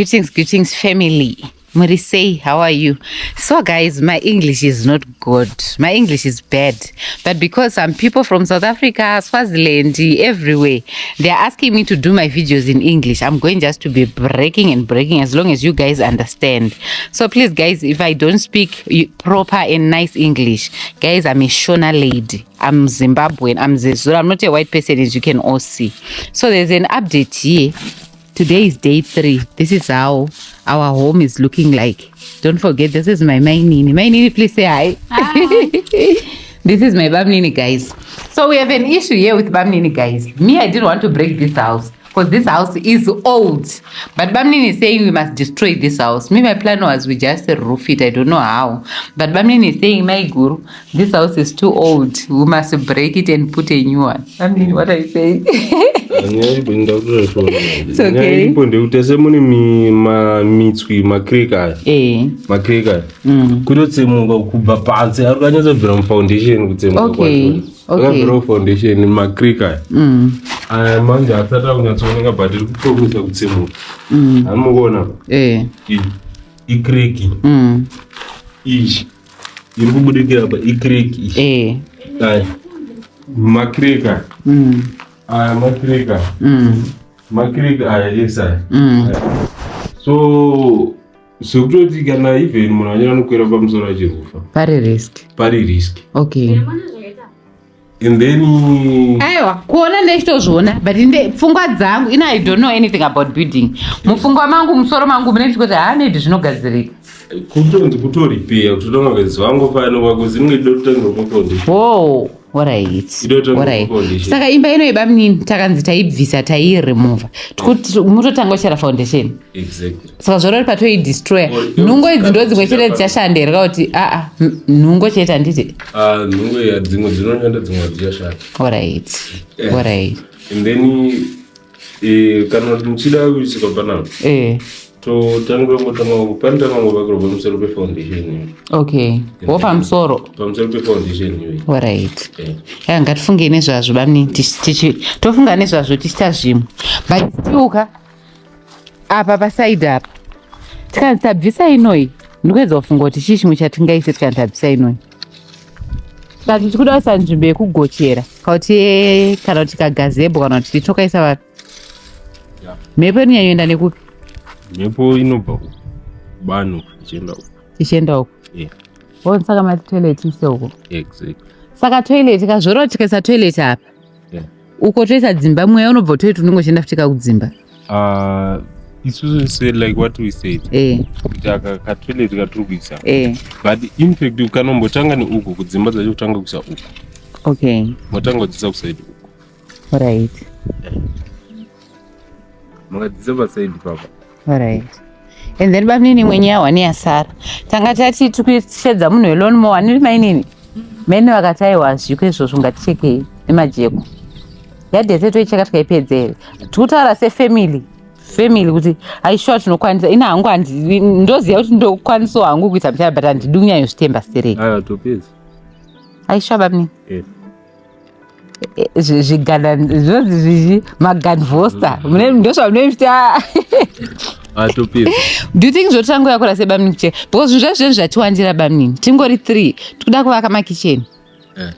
Greetings family. Murisei, how are you? So guys, my English is not good. My English is bad. But because some people from South Africa, Swaziland, everywhere, they're asking me to do my videos in English. I'm going just to be breaking as long as you guys understand. So please guys, if I don't speak proper and nice English, guys, I'm a Shona lady. I'm Zimbabwean. I'm Zezura. I'm not a white person, as you can all see. So there's an update here. Today is day 3. This is how our home is looking like. Don't forget, this is my Nini. My Nini, please say hi. Hi. This is my Bamnini, guys. So we have an issue here with Bamnini, guys. Me, I didn't want to break this house because this house is old. But Bamnini is saying we must destroy this house. Me, my plan was we just roof it. I don't know how. But Bamnini is saying, my guru, this house is too old. We must break it and put a new one. Bamnini, what are you saying? It's okay. Utesemuni mitswi makreka. Makreka. Kudotsemuka kubva panze arikanyatsa bvira foundation kutsemuka kwacho. Akabvira foundation makreka. Manje asati akunyatsooneka but iri kupromisa kutsemuka. Anomuona? Ikreki. Ichi. Iri kubudikira apa ikreki. Makreka. Makreka yes. So kutoti kana even munhu anyanya nokwera pamusoro achirufa pari risk. Okay. And then aiwa kuona ndechitozviona but pfungwa dzangu I don't know anything about building. Mupfungwa mangu musoro mangu mune kuti haanedi zvinogadzirika kutonzi kutoripeya kuti utomagadzirwa wangofanira kwakuzi ringe dototanga kufoundation. Alright. Saka imba ino yeBamnini takanzi taibvisa tairemova. Mutotanga kuchera foundation. Exactly. Saka zvoro patoi destroy. Nhungo idzi ndo dzimwe chete dzichashanda here kuti nhungo chete handiti. Nhungo ya dzimwe dzinonyanda dzimwe dzichashanda. Alright. And then kana muchida kuisika panapa. To tango kupanda mango bakro pamusoro pe foundation. Okay. Wo pamusoro pe foundation iwe. Alright. Ngatifunge nezvazvo Bamnini tofunga nezvazvo tichita zvimwe. But tiuka apa paside apa. Tikanzi tabvisa inoi. Ndikuedza kufunga kuti chii chimwe chatingaisa tikanzi tabvisa inoi. Saka tichikuda kuisa nzvimbo yekugochera. Kauti kana kuti kagazebo kana kuti tichokaisa vapi. Mhepo inonyanyoenda nekupi? Mhepo inobva bano ichienda uko. Saka matoilet ise uko. Exactly. Saka toilet kazvoro tikaisa toilet apa. Uko toisa dzimba mweya unobva toilet unongochenda futika kudzimba. Isusu said like what we said. Kuti aka toilet katurikuisa. But in fact ukanombotanga ni uko kudzimba dzacho kutanga kuisa uko. Okay. Motanga kudzisa kusaidi uko. Alright. Makadzisa pasaidi papa. Alright. And then Bamnini mwenye wani asara. Tanga tati tukishedza munhu eloni mo wani mainini. Mene wakataiwa zvikwe ngaticheke nemajeko. Yadese toicheka tikaipedzera. Tikutaura sefamily. Family kuti aishuwa tinokwanisa ina hangu ndoziva kuti ndokwanisa hangu kuita mutara but handidi kunyanyo zvitemba stereka. Topedza. Aishuwa Bamnini? Zvigana zvozi zvichi maganvosta ndosva munoita. Do you think zvotango yakura seBamnini kucheka? Because zvinhu zvatiwandira Bamnini tingori 3 tikuda kuvaka makicheni.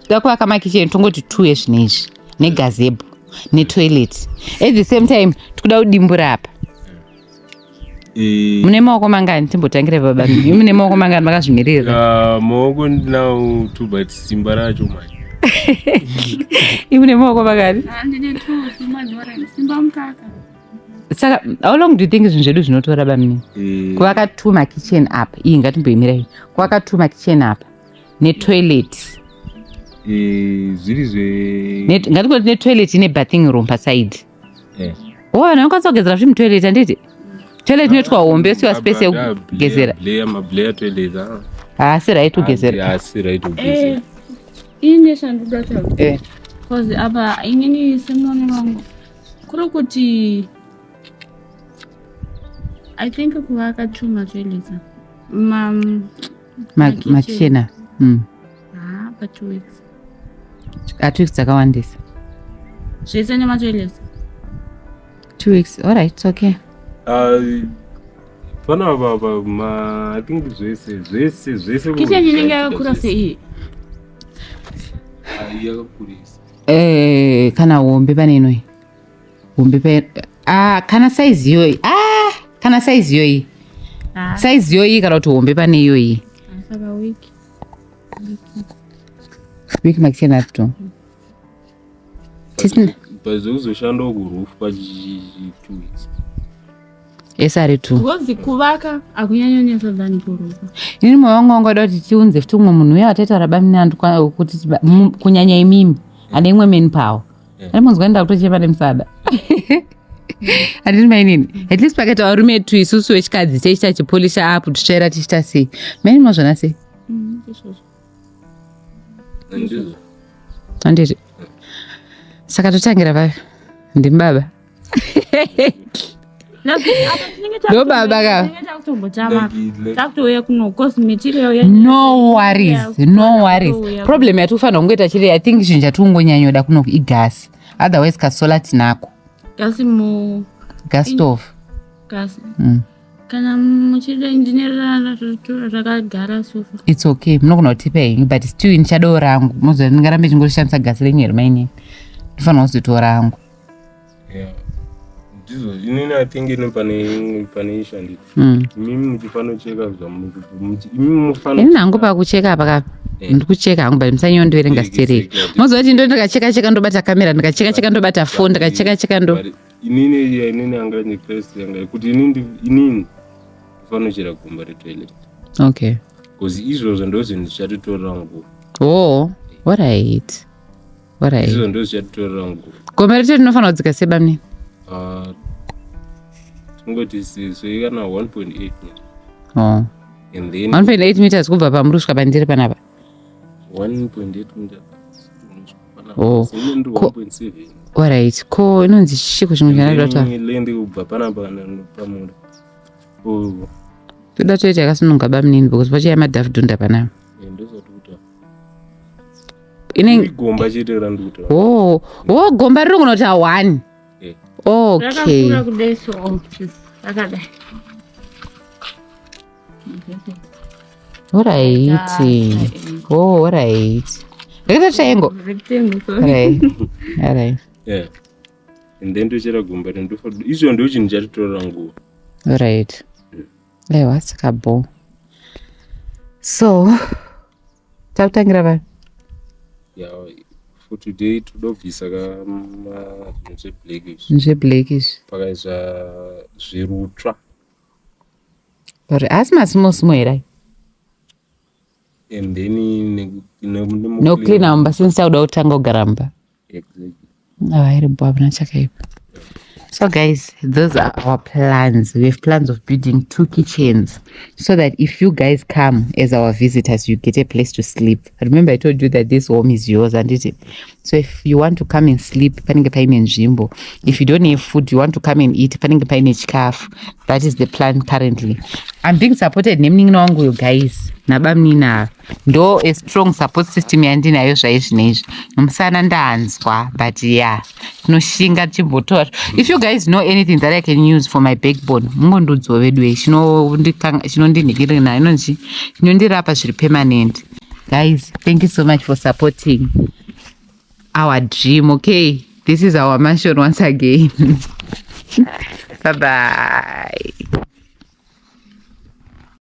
Tikuda kuvaka makicheni tongoti 2 ezvinezvi negazebo netoilet. At the same time tikuda kudimbura apa. Mune maoko mangani timbotangira paBamnini? Mune maoko mangani makazvimirira? Maoko ndinawo 2 but simba racho manje. Imune maoko mangani? Ndine 2 simba mukaka. Saka how long do you think zvinhu zvedu zvinotora Bamnini? Kuvaka 2 makitchen apa. Iyi ngatimboimira iyi. Kuvaka 2 makitchen apa netoilet. Zviri zve ngatingoti netoilet ine bathing room paside. Unokwanisa kugezera zvinhu mutoilet handiti? Toilet inoitwa hombe siwa space yekugezera. Mablayer toilet. Asi right kugezera. Asi right kugezera. Ine shanduda chawo. Cause apa inini semone wangu. Kuri kuti I think kuvaka 2 matoilets. Machina. But 2 weeks. 2 weeks dzakawandisa. Zvese nematoilets. 2 weeks. All right, it's okay. Fana baba I think zvese kitchen inenge yakakura sei yakakurisa kana hombe panenoi hombe kana size iyoyi kana size iyoyi size iyoyi kana kuti hombe pane iyoyi saka wiki makishena to tisina bazozoshandawo kurufu pa 2 weeks esari tu ngozi kuvaka akunyanyonesa than kurufa ini moyo wangu wangada kuti tiunze futi umwe munhu uye wataitaura bami neantu kuti kunyanya imimi ane imwe manpower arimunzwa nda kutochema nemusada handini mainini at least pakati varume etu isusu vechikadzi tichiita chipolisha apu tichaira tichiita sei maini mazvona sei handiti saka totangira vavi ndimi baba ndo baba ka no worries problem yatikufanira kungoita chiri I think chinhu chatikungonyanyoda kuno igasi otherwise kasola tinako gas stove kana muchida injinerera rakagara sofa it's okay munogona kutipa henyu but still nichadao rangu mozoa ndingarambe chingoshandisa gasi renyu here maine ndifanira kuzotora rangu ndizo inini I think ino pane ishandika mimi muchifano cheka ini nangu pakucheka apa ndikucheka hangu but musanyondoverenga stereki mozoa kuti ndo ndikacheka ndobata kamera ndikacheka ndobata phone ndikacheka ndo inini anga ni press yanga kuti inini fano chera gomba retoilet okay because izvozvo ndozvo ndichatotora nguva alright izvozvo ndozvo ndichatotora nguva gomba retoilet rinofanira kudzika sebamni tingoti soikana 1.8 and then 1.8 meters kubva pamuri kusvika pandiri panapa 1.8 meters ndo 1.7 alright ko inonzi chiko chimwe chanadata lendi kubva panapa pamuri toda toita yakasununga bamnini because pachaya madhavhudhunda panapa gomba chete randuta gomba riri kunota 1 okay alright rakaita triangle alright and then tochera gomba rendofa izvo ndo chinhu chatotora nguva alright aiwa sakabo so takutangira vanhu for today toda kubvisa zveblackish pakaisa zvirutsva asi masimo here and then nocleana mumba since tauda kutanga kugara mumba avairi bwabna chakaipa. So guys, those are our plans. We have plans of building 2 kitchens so that if you guys come as our visitors, you get a place to sleep. Remember I told you that this home is yours, and it. So if you want to come and sleep, if you don't have food, you want to come and eat, that is the plan currently. I'm being supported you guys. Ndo a strong support system yandinayo zvaizvinezvi musana ndahanzwa but yeah tinoshinga tichimbotora. If you guys know anything that I can use for my backbone mungondodzove chinondinhikirina inonzi chinondirapa zviri permanent. Guys, thank you so much for supporting our dream. Okay, this is our mansion once again. Bye bye.